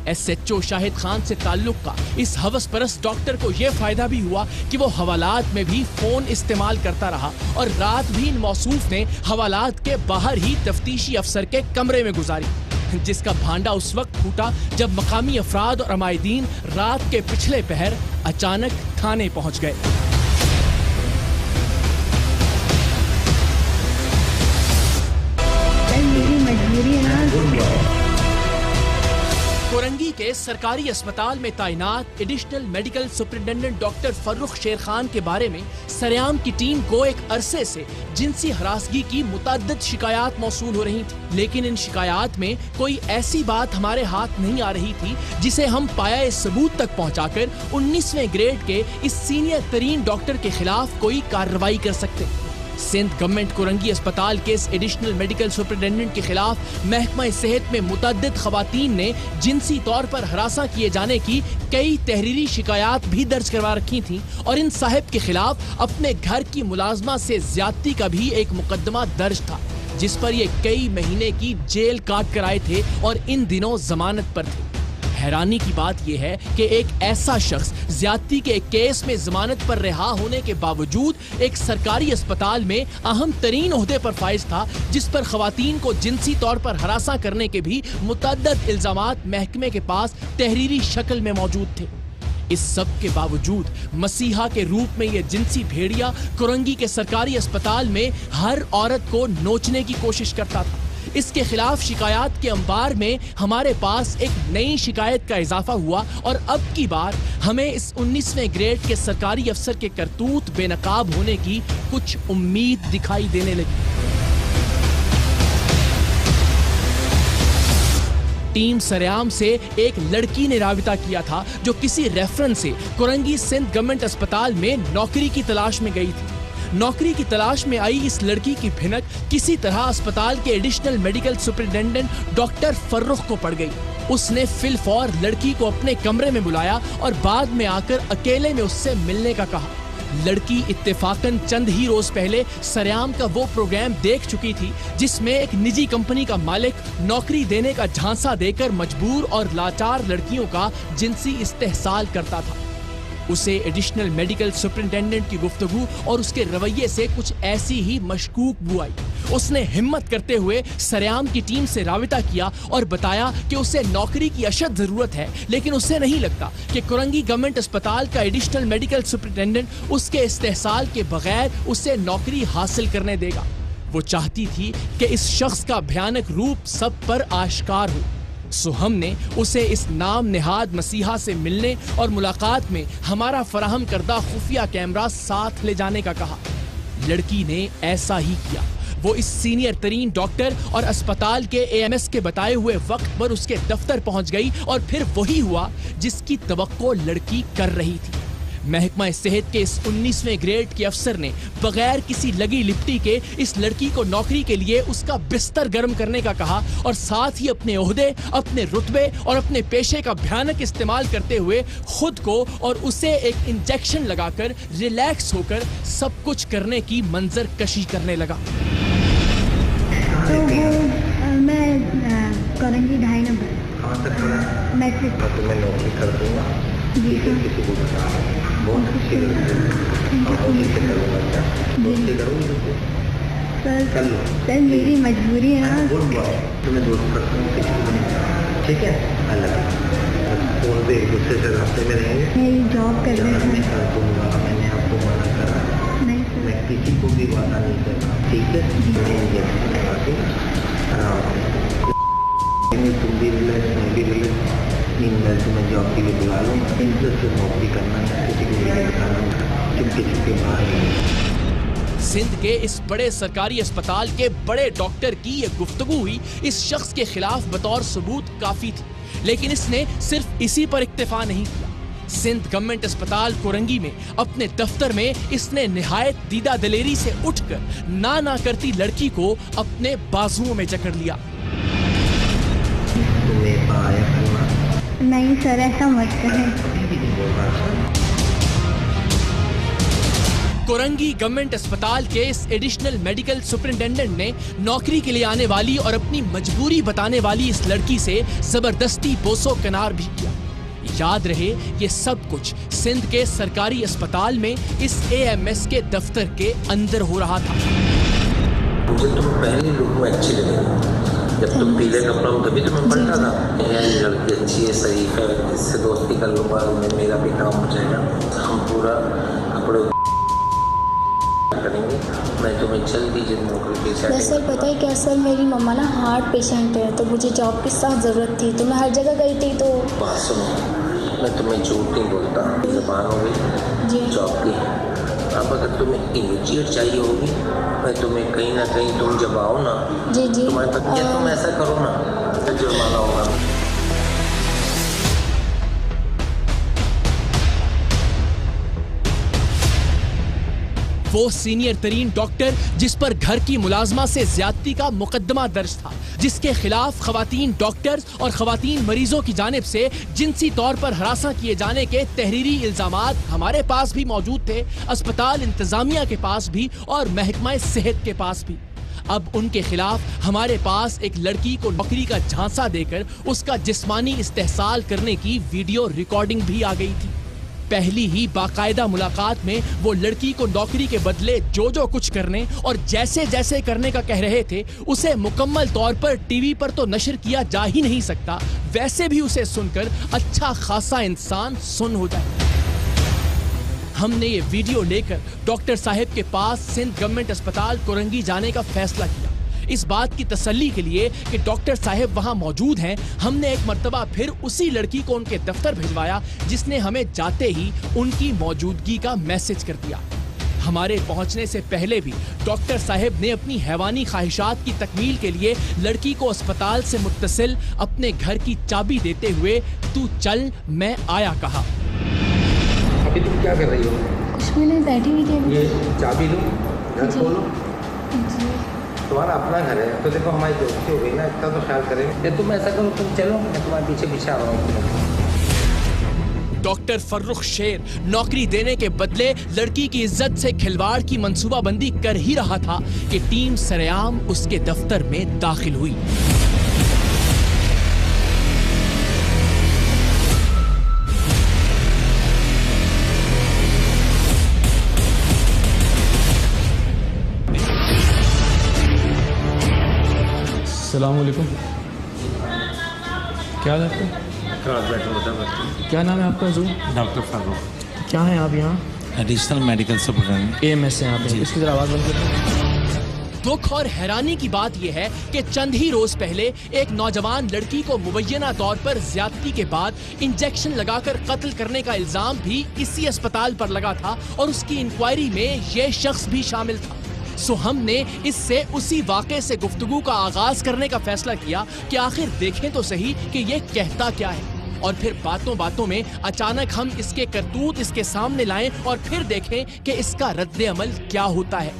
SHO Shahid Khan से ताल्लुक का इस हवसपरस्त डॉक्टर को यह फायदा भी हुआ कि वो हवालात में भी फोन इस्तेमाल करता रहा और रात भी इन मौसूफ ने हवालात के बाहर ही तफ्तीशी अफसर के कमरे में गुजारी, जिसका भांडा उस वक्त फूटा जब मकामी अफराद और अमायदीन रात के पिछले पहर अचानक थाने पहुंच गए। मेरी मजबूरी है ना। कोरंगी के सरकारी अस्पताल में तैनात additional medical superintendent doctor Farrukh शेर खान के बारे में सरेआम की टीम को एक अरसे से जिनसी हरासगी की मुतअद्दिद शिकायत मौसूल हो रही थी, लेकिन इन शिकायत में कोई ऐसी बात हमारे हाथ नहीं आ रही थी जिसे हम पाया सबूत तक पहुंचाकर 19वें ग्रेड के इस सीनियर तरीन डॉक्टर के खिलाफ कोई कार्रवाई कर सकते। सिंध गवर्नमेंट कोरंगी अस्पताल के इस एडिशनल मेडिकल सुपरिटेंडेंट के खिलाफ महकमा सेहत में मुतअद्दिद खवातीन ने जिनसी तौर पर हरासा किए जाने की कई तहरीरी शिकायत भी दर्ज करवा रखी थी और इन साहिब के खिलाफ अपने घर की मुलाजमा से ज्यादती का भी एक मुकदमा दर्ज था, जिस पर ये कई महीने की जेल काट कर आए थे और इन दिनों जमानत पर थे। हैरानी की बात यह है कि एक ऐसा शख्स ज्यादती के एक केस में जमानत पर रिहा होने के बावजूद एक सरकारी अस्पताल में अहम तरीन ओहदे पर फाइज था, जिस पर खवातीन को जिनसी तौर पर हरासा करने के भी मुतअद्दिद इल्जामात महकमे के पास तहरीरी शक्ल में मौजूद थे। इस सब के बावजूद मसीहा के रूप में यह जिनसी भेड़िया कोरंगी के सरकारी अस्पताल में हर औरत को नोचने की कोशिश करता था। इसके खिलाफ शिकायत के अंबार में हमारे पास एक नई शिकायत का इजाफा हुआ और अब की बार हमें इस 19वें ग्रेड के सरकारी अफसर के करतूत बेनकाब होने की कुछ उम्मीद दिखाई देने लगी। टीम सरेआम से एक लड़की ने राबिता किया था जो किसी रेफरेंस से कोरंगी सिंध गवर्नमेंट अस्पताल में नौकरी की तलाश में गई थी। नौकरी की तलाश में आई इस लड़की की भिनक किसी तरह अस्पताल के additional medical superintendent doctor Farrukh को पड़ गई। उसने फिलफौर लड़की को अपने कमरे में बुलाया और बाद में आकर अकेले में उससे मिलने का कहा। लड़की इत्तेफाकन चंद ही रोज पहले सरेआम का वो प्रोग्राम देख चुकी थी जिसमें एक निजी कंपनी का मालिक नौकरी देने का झांसा देकर मजबूर और लाचार लड़कियों का जिनसी इस्तेहसाल करता था। उसे एडिशनल मेडिकल सुपरिटेंडेंट की गुफ्तगू और उसके रवैये से कुछ ऐसी ही मशकूक बू आई। उसने हिम्मत करते हुए सरेआम की टीम से राबिता किया और बताया कि उसे नौकरी की अशद जरूरत है, लेकिन उसे नहीं लगता कि कोरंगी गवर्नमेंट अस्पताल का एडिशनल मेडिकल सुपरिटेंडेंट उसके इस्तेहसाल के बगैर उसे नौकरी हासिल करने देगा। वो चाहती थी कि इस शख्स का भयानक रूप सब पर आश्कार हो। सो हमने उसे इस नाम निहाद मसीहा से मिलने और मुलाकात में हमारा फराहम करदा खुफिया कैमरा साथ ले जाने का कहा। लड़की ने ऐसा ही किया। वो इस सीनियर तरीन डॉक्टर और अस्पताल के AMS के बताए हुए वक्त पर उसके दफ्तर पहुंच गई और फिर वही हुआ जिसकी तवक्को लड़की कर रही थी। महकमा सेहत के इस 19वें ग्रेड के अफसर ने बगैर किसी लगी लिपटी के इस लड़की को नौकरी के लिए उसका बिस्तर गर्म करने का कहा और साथ ही अपने ओहदे, अपने रुतबे और अपने पेशे का भयानक इस्तेमाल करते हुए खुद को और उसे एक इंजेक्शन लगाकर रिलैक्स होकर सब कुछ करने की मंजर कशी करने लगा। तो वो मैं कोरंगी 2.5 नंबर मैसेज तो मैं नौकरी कर दूंगा। जी किसी को बता बहुत अच्छी सर मेरी मजबूरी है ना। तुम्हें दोस्त करता हूँ, ठीक है? अलग फोन पे एक दूसरे से रास्ते में रहेंगे। मेरी जॉब कर रहे हैं। मैंने आपको मना करा नहीं सर, मैं किसी को भी वादा नहीं करता, ठीक है? तुम भी रिलैक्स, मैं भी रिलैक्स। मैं तुम्हें जॉब के लिए बुला लूँगा। इंटरेस्ट से नौकरी करना है, किसी को नहीं बताना, चुपके बाहर। सिंध के इस बड़े सरकारी अस्पताल के बड़े डॉक्टर की यह गुफ्तगू हुई इस शख्स के खिलाफ बतौर सबूत काफी थी, लेकिन इसने सिर्फ इसी पर इक्तफा नहीं किया। सिंध गवर्नमेंट अस्पताल कोरंगी में अपने दफ्तर में इसने निहायत दीदा दलेरी से उठकर ना करती लड़की को अपने बाजुओं में जकड़ लिया। नहीं सर, ऐसा मत करें। कोरंगी गवर्नमेंट अस्पताल के इस एडिशनल मेडिकल सुपरिटेंडेंट ने नौकरी के लिए आने वाली और अपनी मजबूरी बताने वाली इस लड़की से जबरदस्ती बोसो कनार भी किया। याद रहे, ये सब कुछ सिंध के सरकारी अस्पताल में इस AMS के दफ्तर के अंदर हो रहा था। मुझे तुम पहले लुक में अच्छी लगी, जब तुम पीले कपड़ों में तभी तुम्हें पढ़ता था ये लड़की अच्छी है, शरीफ है, इससे दोस्ती कर लूँगा, मेरा भी काम हो जाएगा, हम पूरा कपड़े करेंगे, मैं तुम्हें जल्दी नौकरी के साथ। सर पता है क्या सर, मेरी मम्मा ना हार्ट पेशेंट है, तो मुझे जॉब की सख्त ज़रूरत थी, तो मैं हर जगह गई थी। तो बात सुनो, मैं तुम्हें झूठ नहीं बोलता, ज़बान हो गई जॉब की। अब अगर तुम्हें इमीडिएट चाहिए होगी, मैं तुम्हें कहीं ना कहीं तुम जब आओ ना जी तुम्हारे तक तुम ऐसा करो ना तो जुर्माना होगा। वो सीनियर तरीन डॉक्टर जिस पर घर की मुलाजमा से ज्यादती का मुकदमा दर्ज था, जिसके खिलाफ खवातीन डॉक्टर्स और खवातीन मरीजों की जानिब से जिनसी तौर पर हरासा किए जाने के तहरीरी इल्जामात हमारे पास भी मौजूद थे, अस्पताल इंतजामिया के पास भी और महकमा सेहत के पास भी। अब उनके खिलाफ हमारे पास एक लड़की को नौकरी का झांसा देकर उसका जिस्मानी इस्तेहसाल करने की वीडियो रिकॉर्डिंग भी आ गई थी। पहली ही बाकायदा मुलाकात में वो लड़की को नौकरी के बदले जो कुछ करने और जैसे जैसे करने का कह रहे थे, उसे मुकम्मल तौर पर टीवी पर तो नशर किया जा ही नहीं सकता, वैसे भी उसे सुनकर अच्छा खासा इंसान सुन हो जाए। हमने ये वीडियो लेकर डॉक्टर साहब के पास सिंध गवर्नमेंट अस्पताल कोरंगी जाने का फैसला किया। इस बात की तसल्ली के लिए कि डॉक्टर साहब वहां मौजूद हैं, हमने एक मर्तबा फिर उसी लड़की को उनके दफ्तर भिजवाया जिसने हमें जाते ही उनकी मौजूदगी का मैसेज कर दिया। हमारे पहुंचने से पहले भी डॉक्टर साहब ने अपनी हैवानी ख्वाहिशात की तकमील के लिए लड़की को अस्पताल से मुत्तसिल अपने घर की चाबी देते हुए तू चल मैं आया कहा। अभी तुम क्या कर रही हो? कुछ भी नहीं, बैठी हुई थी। ये चाबी दो, घर खोलो। तुम्हारा अपना घर है तो देखो हमारी दोस्ती हो गई ना, इतना तो ख्याल करेंगे। तुम ऐसा करो, तुम चलो, मैं तुम्हारे पीछे पीछे आ रहा हूँ। डॉक्टर फर्रुख शेर नौकरी देने के बदले लड़की की इज्जत से खिलवाड़ की मंसूबाबंदी कर ही रहा था कि टीम सरेआम उसके दफ्तर में दाखिल हुई। अस्सलाम वालेकुम, क्या हाल है आपका? क्या नाम है आपका? डॉक्टर फारूक। क्या है आप यहाँ? एडिशनल मेडिकल सुपरिटेंडेंट AMS है यहाँ पे। इसकी जरा आवाज़ बंद करो। दुख और हैरानी की बात यह है कि चंद ही रोज पहले एक नौजवान लड़की को मुबैना तौर पर ज्यादती के बाद इंजेक्शन लगाकर कत्ल करने का इल्जाम भी इसी अस्पताल पर लगा था और उसकी इंक्वायरी में यह शख्स भी शामिल था। सो हमने इससे उसी वाक़े से गुफ्तगू का आगाज करने का फैसला किया कि आखिर देखें तो सही कि ये कहता क्या है, और फिर बातों बातों में अचानक हम इसके करतूत इसके सामने लाएं और फिर देखें कि इसका रद्द अमल क्या होता है।